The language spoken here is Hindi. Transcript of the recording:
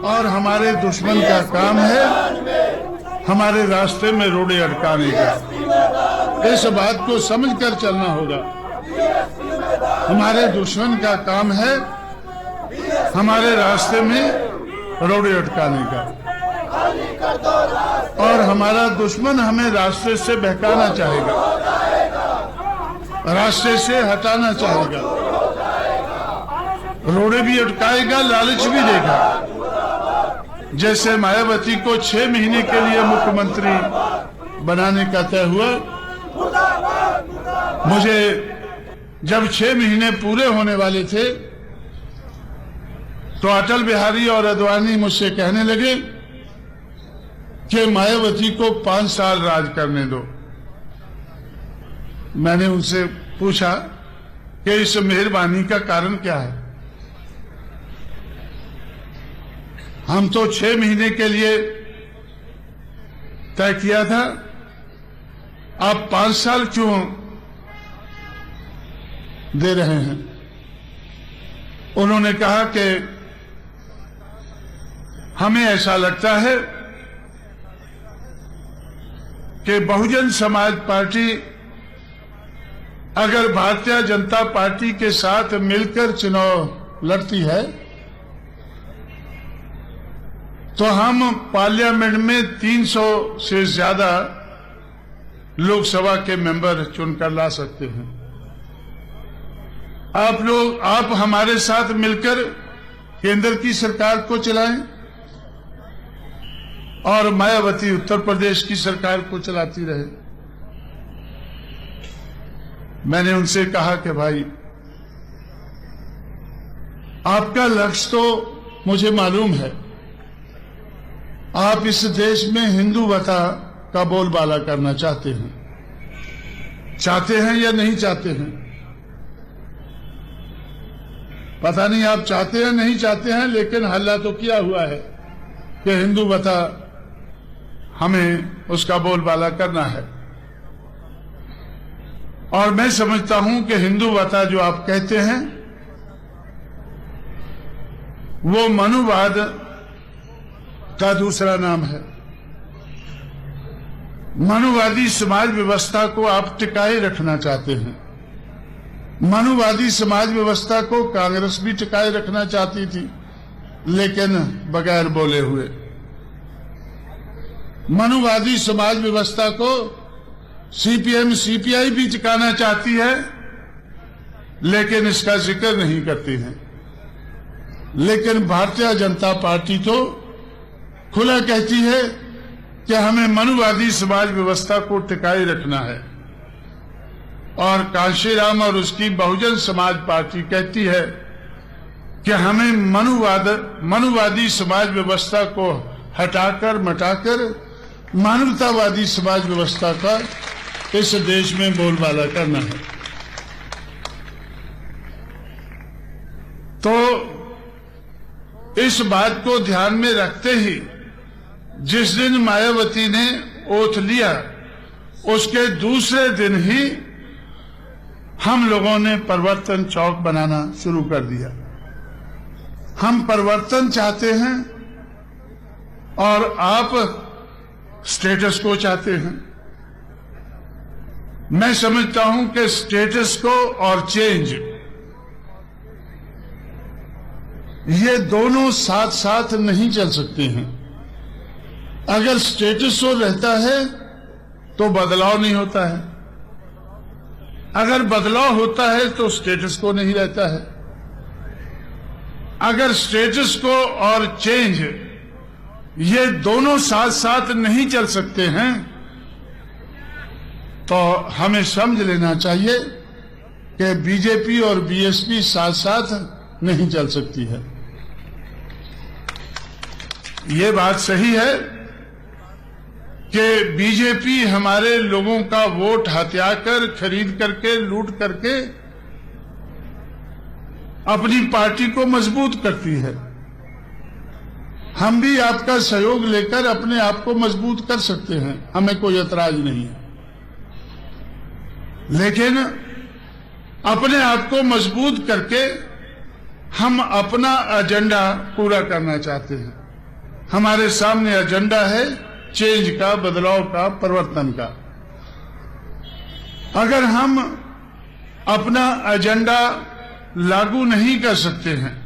और हमारे दुश्मन का काम है हमारे रास्ते में रोड़े अटकाने का। इस बात को समझकर चलना होगा। हमारे दुश्मन का काम है हमारे रास्ते में रोड़े अटकाने का, और हमारा दुश्मन हमें रास्ते से बहकाना चाहेगा, रास्ते से हटाना चाहेगा, रोड़े भी अटकाएगा, लालच भी देगा। जैसे मायावती को 6 महीने के लिए मुख्यमंत्री बनाने का तय हुआ, मुझे जब 6 महीने पूरे होने वाले थे तो अटल बिहारी और आडवाणी मुझसे कहने लगे कि मायावती को 5 साल राज करने दो। मैंने उनसे पूछा कि इस मेहरबानी का कारण क्या है? हम तो 6 महीने के लिए तय किया था, आप 5 साल क्यों दे रहे हैं? उन्होंने कहा कि हमें ऐसा लगता है कि बहुजन समाज पार्टी अगर भारतीय जनता पार्टी के साथ मिलकर चुनाव लड़ती है तो हम पार्लियामेंट में 300 से ज्यादा लोकसभा के मेंबर चुनकर ला सकते हैं। आप हमारे साथ मिलकर केंद्र की सरकार को चलाएं और मायावती उत्तर प्रदेश की सरकार को चलाती रहे। मैंने उनसे कहा कि भाई, आपका लक्ष्य तो मुझे मालूम है, आप इस देश में हिंदुवता का बोलबाला करना चाहते हैं या नहीं चाहते हैं? पता नहीं आप चाहते हैं नहीं चाहते हैं, लेकिन हल्ला तो किया हुआ है कि हिंदुवता हमें उसका बोलबाला करना है। और मैं समझता हूं कि हिंदुवता जो आप कहते हैं वो मनुवाद का दूसरा नाम है। मनुवादी समाज व्यवस्था को आप टिकाए रखना चाहते हैं। मनुवादी समाज व्यवस्था को कांग्रेस भी टिकाए रखना चाहती थी, लेकिन बगैर बोले हुए। मनुवादी समाज व्यवस्था को सीपीएम सीपीआई भी टिकाना चाहती है, लेकिन इसका जिक्र नहीं करती है। लेकिन भारतीय जनता पार्टी तो खुला कहती है कि हमें मनुवादी समाज व्यवस्था को टिकाए रखना है, और कांशीराम और उसकी बहुजन समाज पार्टी कहती है कि हमें मनुवादी समाज व्यवस्था को हटाकर मटाकर मानवतावादी समाज व्यवस्था का इस देश में बोलबाला करना है। तो इस बात को ध्यान में रखते ही जिस दिन मायावती ने ओथ लिया, उसके दूसरे दिन ही हम लोगों ने परिवर्तन चौक बनाना शुरू कर दिया। हम परिवर्तन चाहते हैं और आप स्टेटस को चाहते हैं। मैं समझता हूं कि स्टेटस को और चेंज, ये दोनों साथ साथ नहीं चल सकते हैं। अगर स्टेटस को रहता है तो बदलाव नहीं होता है, अगर बदलाव होता है तो स्टेटस को नहीं रहता है। अगर स्टेटस को और चेंज ये दोनों साथ साथ नहीं चल सकते हैं तो हमें समझ लेना चाहिए कि बीजेपी और बीएसपी साथ साथ नहीं चल सकती है। ये बात सही है कि बीजेपी हमारे लोगों का वोट हथियाकर, खरीद करके, लूट करके अपनी पार्टी को मजबूत करती है। हम भी आपका सहयोग लेकर अपने आप को मजबूत कर सकते हैं, हमें कोई ऐतराज नहीं है। लेकिन अपने आप को मजबूत करके हम अपना एजेंडा पूरा करना चाहते हैं। हमारे सामने एजेंडा है चेंज का, बदलाव का, परिवर्तन का। अगर हम अपना एजेंडा लागू नहीं कर सकते हैं